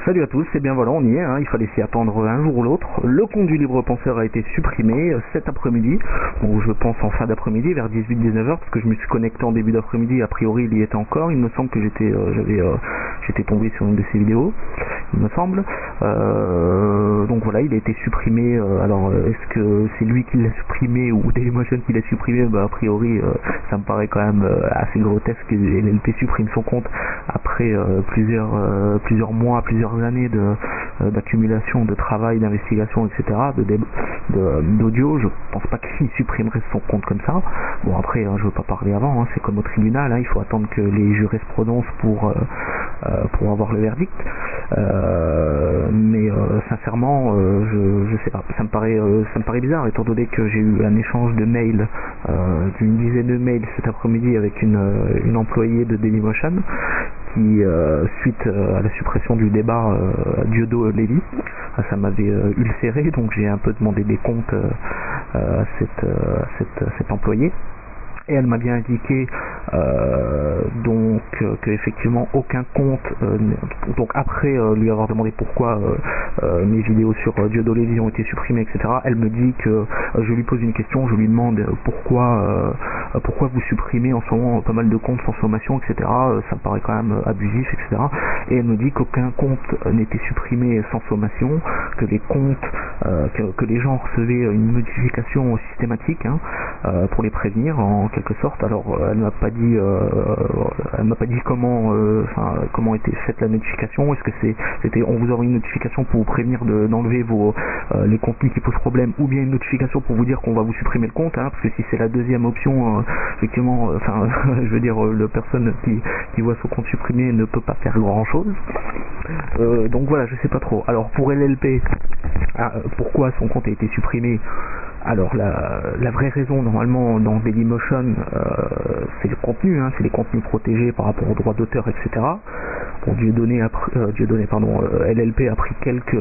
Salut à tous, et bien voilà, on y est, hein, il fallait s'y attendre un jour ou l'autre. Le compte du Libre Penseur a été supprimé cet après-midi, ou je pense en fin d'après-midi, vers 18-19h, parce que je me suis connecté en début d'après-midi, a priori il y était encore, il me semble que j'étais tombé sur une de ces vidéos, il me semble. Donc voilà, il a été supprimé, alors est-ce que c'est lui qui l'a supprimé ou Dailymotion qui l'a supprimé? A priori ça me paraît quand même assez grotesque que LLP supprime son compte après plusieurs mois, plusieurs années d'accumulation de travail, d'investigation, etc., d'audio. Je pense pas qu'il supprimerait son compte comme ça. Bon, après, je veux pas parler avant, hein, c'est comme au tribunal, hein, il faut attendre que les jurés se prononcent pour avoir le verdict. Mais sincèrement, je sais pas, ça me paraît bizarre, étant donné que j'ai eu un échange de mails, d'une dizaine de mails cet après-midi avec une employée de Dailymotion qui, suite à la suppression du débat Diodo-Lévy, ça m'avait ulcéré, donc j'ai un peu demandé des comptes à cette employée. Et elle m'a bien indiqué donc que effectivement aucun compte, donc après lui avoir demandé pourquoi mes vidéos sur Diodo-Lévy ont été supprimées, etc., elle me dit que je lui pose une question, je lui demande pourquoi vous supprimez en ce moment pas mal de comptes sans sommation, etc., ça me paraît quand même abusif, etc., et elle me dit qu'aucun compte n'était supprimé sans sommation, que les comptes, que les gens recevaient une notification systématique, hein, pour les prévenir en quelque sorte. Alors elle m'a pas dit comment était faite la notification. Est-ce que c'était on vous envoie une notification pour vous prévenir d'enlever les contenus qui posent problème, ou bien une notification pour vous dire qu'on va vous supprimer le compte, hein, parce que si c'est la deuxième option, effectivement, je veux dire, la personne qui voit son compte supprimé ne peut pas faire grand chose. Donc voilà, je sais pas trop. Alors pour LLP, pourquoi son compte a été supprimé? Alors la vraie raison normalement dans Dailymotion, c'est le contenu, hein, c'est les contenus protégés par rapport aux droits d'auteur, etc. Bon, LLP a pris quelques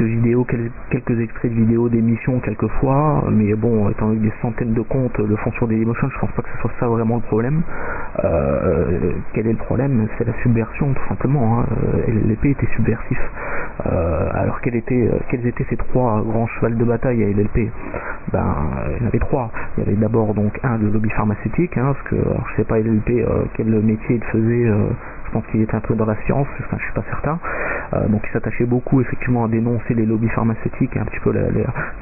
vidéos, quelques extraits de vidéos d'émissions quelquefois, mais bon, étant donné que des centaines de comptes le font sur Dailymotion, je pense pas que ce soit ça vraiment le problème. Quel est le problème? C'est la subversion, tout simplement, hein. LLP était subversif. Alors quels étaient ces trois grands chevals de bataille à LLP? Il y en avait trois. Il y avait d'abord donc le lobby pharmaceutique, hein, parce que alors, je sais pas LLP quel métier il faisait. Je pense qu'il était un peu dans la science, enfin, je suis pas certain. Donc il s'attachait beaucoup effectivement à dénoncer les lobbies pharmaceutiques et un petit peu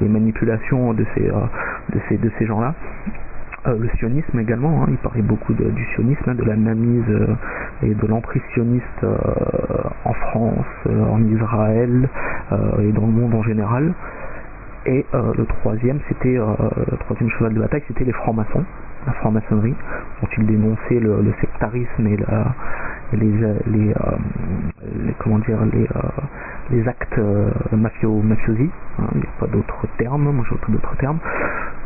les manipulations de ces gens-là. Le sionisme également, hein, il parlait beaucoup du sionisme, de la mainmise et de l'emprise sioniste en France, en Israël et dans le monde en général. Et le troisième cheval de bataille, c'était les francs-maçons, la franc-maçonnerie, dont il dénonçait le sectarisme et les actes mafiosi, hein, il n'y a pas d'autres termes, moi je vois pas d'autres termes.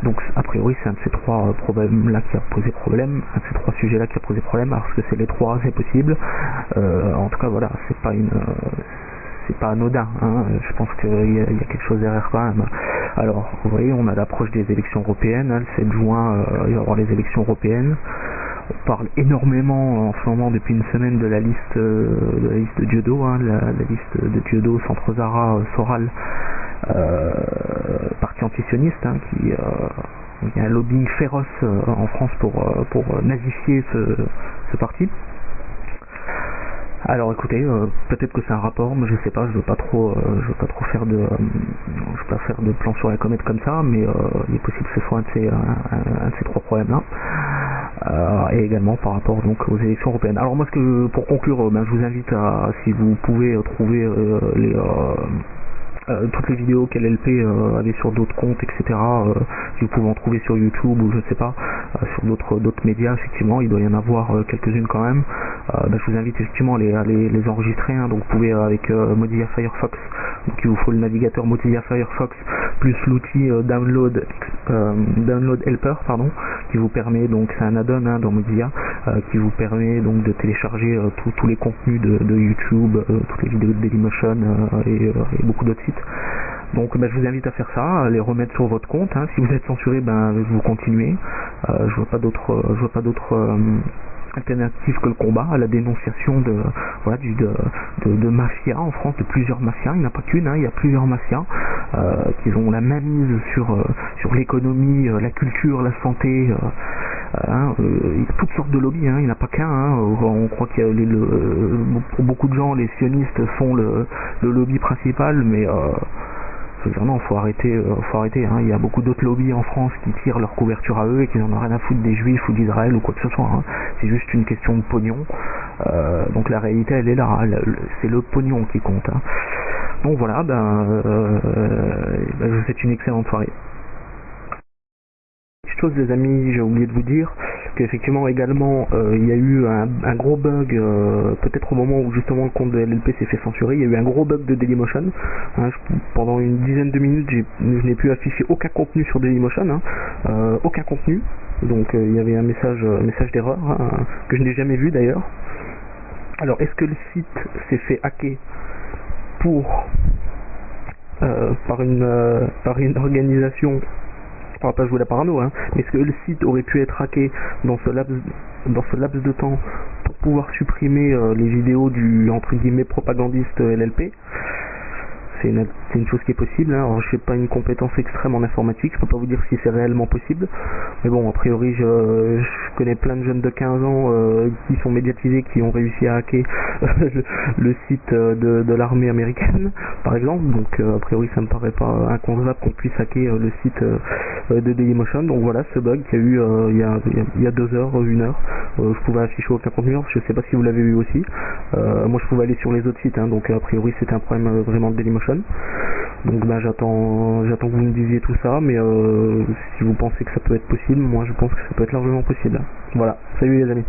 Donc a priori c'est un de ces trois problèmes-là qui a posé problème, un de ces trois sujets-là qui a posé problème, parce que c'est les trois, c'est possible. En tout cas voilà, c'est pas anodin, hein. Je pense qu'il y a quelque chose derrière quand même. Alors, vous voyez, on a l'approche des élections européennes, hein, le 7 juin, il va y avoir les élections européennes. On parle énormément en ce moment depuis une semaine de la liste de Diodo, hein, la liste de Diodo, Centre Zara, Soral, parti antisioniste, hein, il y a un lobbying féroce en France pour nazifier ce parti. Alors écoutez, peut-être que c'est un rapport, mais je sais pas, je veux pas trop faire de plan sur la comète comme ça, mais il est possible que ce soit un de ces trois problèmes-là. Et également par rapport donc aux élections européennes. Alors moi, pour conclure, je vous invite à, si vous pouvez trouver toutes les vidéos qu'LLP avait sur d'autres comptes, etc. Si vous pouvez en trouver sur YouTube ou je sais pas, sur d'autres médias, effectivement, il doit y en avoir quelques-unes quand même. Je vous invite effectivement à les enregistrer, hein. Donc vous pouvez avec Mozilla Firefox, donc il vous faut le navigateur Mozilla Firefox plus l'outil Download Helper, qui vous permet, donc c'est un add-on, hein, dans Mozilla, qui vous permet donc de télécharger tous les contenus de YouTube, toutes les vidéos de Dailymotion et beaucoup d'autres sites. Donc je vous invite à faire ça, à les remettre sur votre compte, hein. Si vous êtes censuré, vous continuez. Je vois pas d'autres alternative que le combat, à la dénonciation de mafias en France, de plusieurs mafias. Il n'y en a pas qu'une, hein, il y a plusieurs mafias qui ont la main mise sur l'économie, la culture, la santé. Il y a toutes sortes de lobbies, hein, il n'y en a pas qu'un. Hein. On croit qu'il y a pour beaucoup de gens, les sionistes sont le lobby principal, mais non, faut arrêter. Hein. Il y a beaucoup d'autres lobbies en France qui tirent leur couverture à eux et qui n'en ont rien à foutre des Juifs ou d'Israël ou quoi que ce soit. Hein. C'est juste une question de pognon. Donc la réalité, elle est là. Hein. C'est le pognon qui compte. Hein. Donc voilà, je vous souhaite une excellente soirée. Petite chose, les amis, j'ai oublié de vous dire qu'effectivement également il y a eu un gros bug, peut-être au moment où justement le compte de LLP s'est fait censurer, il y a eu un gros bug de Dailymotion. Hein, pendant une dizaine de minutes, je n'ai pu afficher aucun contenu sur Dailymotion, hein, aucun contenu. Donc il y avait un message d'erreur, hein, que je n'ai jamais vu d'ailleurs. Alors est-ce que le site s'est fait hacker par une organisation? On va pas jouer la parano, hein, mais est-ce que le site aurait pu être hacké dans ce laps de temps pour pouvoir supprimer les vidéos du entre guillemets propagandiste LLP? C'est une chose qui est possible, hein. Alors je n'ai pas une compétence extrême en informatique, je peux pas vous dire si c'est réellement possible, mais bon, a priori je connais plein de jeunes de 15 ans qui sont médiatisés, qui ont réussi à hacker le site de l'armée américaine par exemple, donc a priori ça me paraît pas inconcevable qu'on puisse hacker le site de Dailymotion. Donc voilà, ce bug qu'il y a eu il y a 2 heures, 1 heure, je pouvais afficher aucun contenu, je sais pas si vous l'avez vu aussi. Moi je pouvais aller sur les autres sites, hein, donc a priori c'était un problème vraiment de Dailymotion. Donc j'attends que vous me disiez tout ça, mais si vous pensez que ça peut être possible, moi je pense que ça peut être largement possible. Voilà, salut les amis.